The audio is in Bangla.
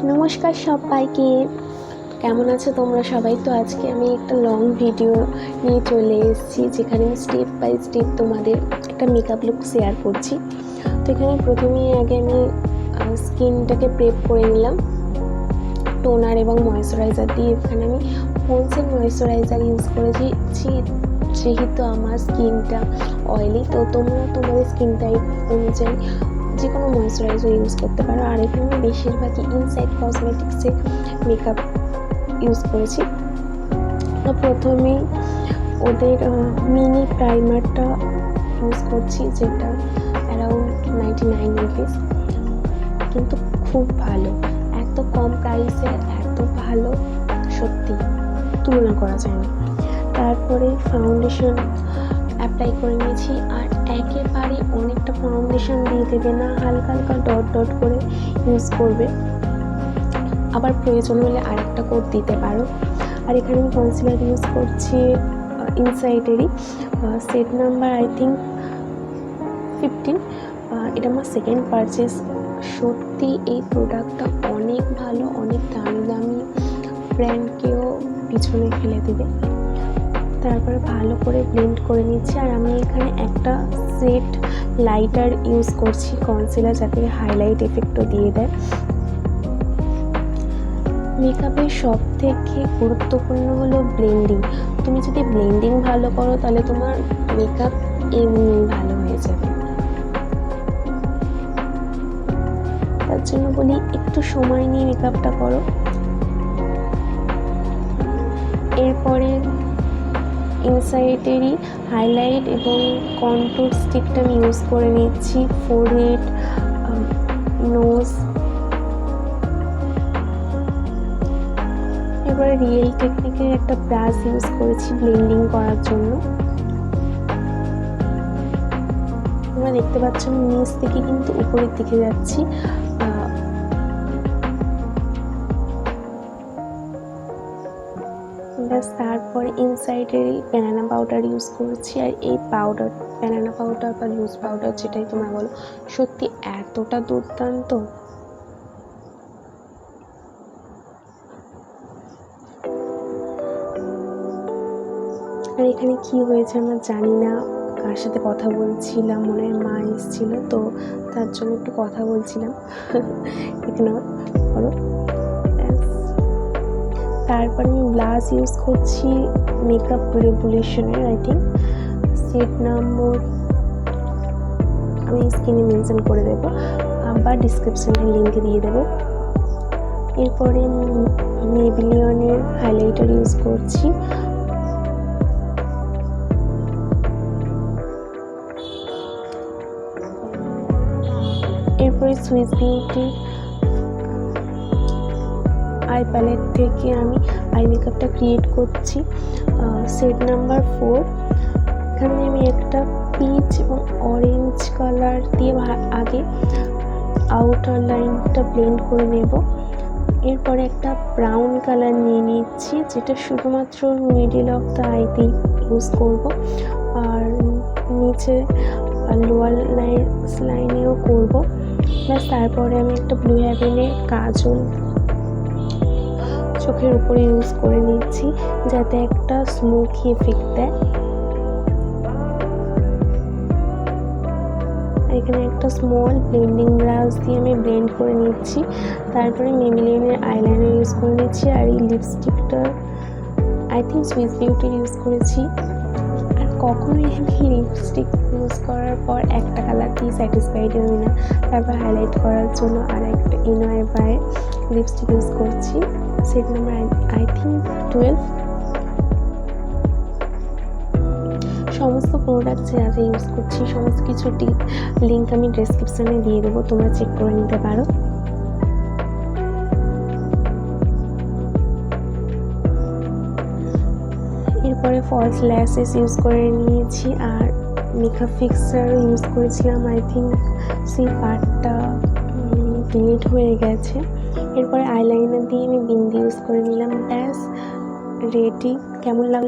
নমস্কার সবাইকে, কেমন আছো তোমরা সবাই? তো আজকে আমি একটা লং ভিডিও নিয়ে চলে এসেছি, যেখানে আমি স্টেপ বাই স্টেপ তোমাদের একটা মেকআপ লুক শেয়ার করছি। তো এখানে প্রথমেই আগে আমি স্কিনটাকে প্রেপ করে নিলাম টোনার এবং ময়েশ্চারাইজার দিয়ে। এখানে আমি পন্সের ময়েশ্চারাইজার ইউজ করেছি, যেহেতু আমার স্কিনটা অয়েলি। তো তোমরা তোমাদের স্কিন টাইপ অনুযায়ী যে কোনো ময়েশ্চারাইজার ইউজ করতে পারো। আর এখানে আমি বেশিরভাগই ইনসাইড কসমেটিক্সের মেকআপ ইউজ করেছি। তো প্রথমেই ওদের মিনি প্রাইমারটা ইউজ করছি, যেটা অ্যারাউন্ড 99 রুপিস, কিন্তু খুব ভালো। এত কম প্রাইসে এত ভালো সত্যি তুলনা করা যায় না। তারপরে ফাউন্ডেশন অ্যাপ্লাই করে নিয়েছি। আর একেবারে অনেকটা ফাউন্ডেশন দিয়ে দেবে না, হালকা হালকা ডট ডট করে ইউজ করবে। আবার প্রয়োজন হলে আরেকটা কোট দিতে পারো। আর এখানে আমি কনসিলার ইউজ করছি ইনসাইডেরই সেট নাম্বার আই থিঙ্ক 15। এটা আমার সেকেন্ড পারচেস। সত্যি এই প্রোডাক্টটা অনেক ভালো, অনেক দামি দামি ব্র্যান্ডকেও পিছনে ফেলে দেবে। তারপরে ভালো করে ব্লেন্ড করে নিচ্ছি। আর আমি এখানে একটা সেট লাইটার ইউজ করছি কনসিলার, যাতে হাইলাইট এফেক্টও দিয়ে দেয়। মেকআপের সব থেকে গুরুত্বপূর্ণ হলো ব্লেন্ডিং। তুমি যদি ব্লেন্ডিং ভালো করো তাহলে তোমার মেকআপ এমনি ভালো হয়ে যাবে। তার জন্য বলি একটু সময় নিয়ে মেকআপটা করো। এরপরে ইনসাইডেরই হাইলাইট এবং কন্ট্যুর স্টিকটা আমি ইউজ করে নিচ্ছি ফোরহেড, নোজ। এবারে রিয়েল টেকনিকের একটা ব্রাশ ইউজ করেছি ব্লেন্ডিং করার জন্য। তোমরা দেখতে পাচ্ছ আমি নিচ থেকে কিন্তু উপরের দিকে যাচ্ছি। তারপরে ইনসাইডেরই ব্যানানা পাউডার ইউজ করেছি। আর এই পাউডার, ব্যানানা পাউডার বা লুজ পাউডার যেটাই তোমরা বলো, সত্যি এতটা দুর্দান্ত। আর এখানে কি হয়েছে আমরা জানি না, কার সাথে কথা বলছিলাম, মনে হয় মা এসেছিল, তো তার জন্য একটু কথা বলছিলাম। এখানে বলো। তারপর আমি ব্লাশ ইউজ করছি makeup রেভলিউশনের I think set number, আমি স্ক্রিনে মেনশন করে দেবো বা ডিসক্রিপশনে লিঙ্ক দিয়ে দেবো। এরপরে মেবিলিয়নের হাইলাইটার ইউজ করছি। এরপরে সুইস বিউটি আই প্যালেট থেকে আমি আই মেকআপটা ক্রিয়েট করছি সেট নাম্বার 4। এখানে আমি একটা পিচ এবং অরেঞ্জ কালার দিয়ে আগে আউটার লাইনটা ব্লেন্ড করে নেব। এরপরে একটা ব্রাউন কালার নিয়ে নিচ্ছি, যেটা শুধুমাত্র মিডল অফ দ্য আইতে ইউজ করব। আর নিচে লোয়ার লাইনেও করবো। প্লাস তারপরে আমি একটা ব্লু হেভেনের কাজল চোখের উপরে ইউজ করে নিচ্ছি, যাতে একটা স্মোকি এফেক্ট দেয়। এখানে একটা স্মল ব্লেন্ডিং ব্রাশ দিয়ে আমি ব্লেন্ড করে নিচ্ছি। তারপরে মেবিলিয়নের আইলাইনার ইউজ করে নিচ্ছি। আর এই লিপস্টিকটা আই থিঙ্ক সুইস বিউটির ইউজ করেছি। আর কখনোই আমি লিপস্টিক ইউজ করার পর একটা কালার দিয়ে স্যাটিসফাইড হই না। তারপর হাইলাইট করার জন্য আর একটা ইনওয়ে বাই লিপস্টিক ইউজ করছি সেট নাম্বার আই থিঙ্ক 12। সমস্ত প্রোডাক্ট যা যা ইউজ করছি সমস্ত কিছু লিঙ্ক আমি ডেসক্রিপশানে দিয়ে দেবো, তোমরা চেক করে নিতে পারো। এরপরে ফলস ল্যাশেস ইউজ করে নিয়েছি। আর মেকআপ ফিক্সারও ইউজ করেছিলাম, আই থিঙ্ক সেই পার্টটা ডিলিট হয়ে গেছে। এরপরে আইলাইনার দিয়ে আমি বিন্দি ইউজ করে নিলাম। ব্যাস রেডি। কেমন লাগলো?